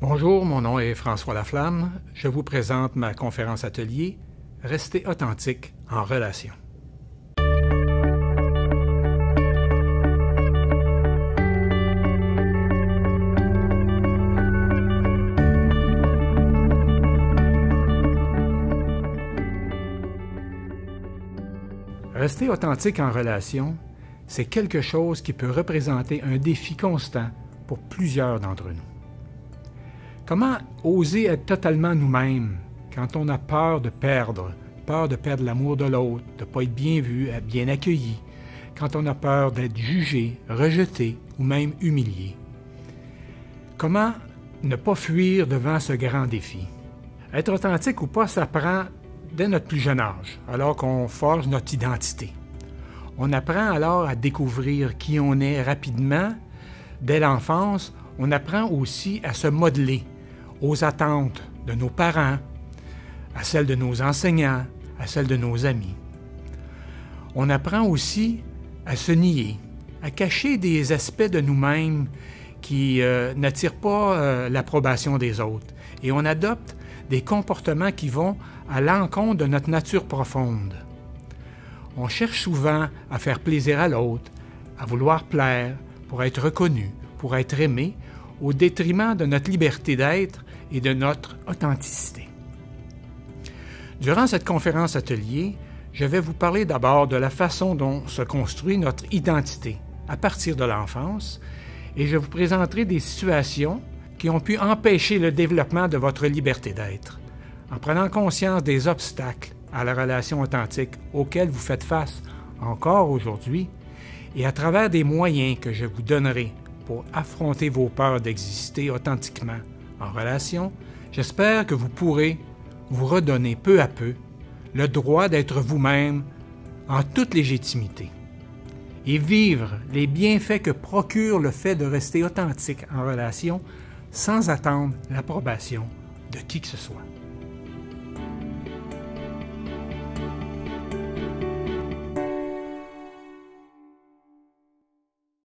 Bonjour, mon nom est François Laflamme. Je vous présente ma conférence atelier « Rester authentique en relation ». Rester authentique en relation, c'est quelque chose qui peut représenter un défi constant pour plusieurs d'entre nous. Comment oser être totalement nous-mêmes quand on a peur de perdre l'amour de l'autre, de ne pas être bien vu, bien accueilli, quand on a peur d'être jugé, rejeté ou même humilié? Comment ne pas fuir devant ce grand défi? Être authentique ou pas s'apprend dès notre plus jeune âge, alors qu'on forge notre identité. On apprend alors à découvrir qui on est rapidement. Dès l'enfance, on apprend aussi à se modeler aux attentes de nos parents, à celles de nos enseignants, à celles de nos amis. On apprend aussi à se nier, à cacher des aspects de nous-mêmes qui n'attirent pas l'approbation des autres. Et on adopte des comportements qui vont à l'encontre de notre nature profonde. On cherche souvent à faire plaisir à l'autre, à vouloir plaire, pour être reconnu, pour être aimé, au détriment de notre liberté d'être et de notre authenticité. Durant cette conférence atelier, je vais vous parler d'abord de la façon dont se construit notre identité à partir de l'enfance, et je vous présenterai des situations qui ont pu empêcher le développement de votre liberté d'être, en prenant conscience des obstacles à la relation authentique auxquels vous faites face encore aujourd'hui, et à travers des moyens que je vous donnerai pour affronter vos peurs d'exister authentiquement en relation, j'espère que vous pourrez vous redonner peu à peu le droit d'être vous-même en toute légitimité et vivre les bienfaits que procure le fait de rester authentique en relation sans attendre l'approbation de qui que ce soit.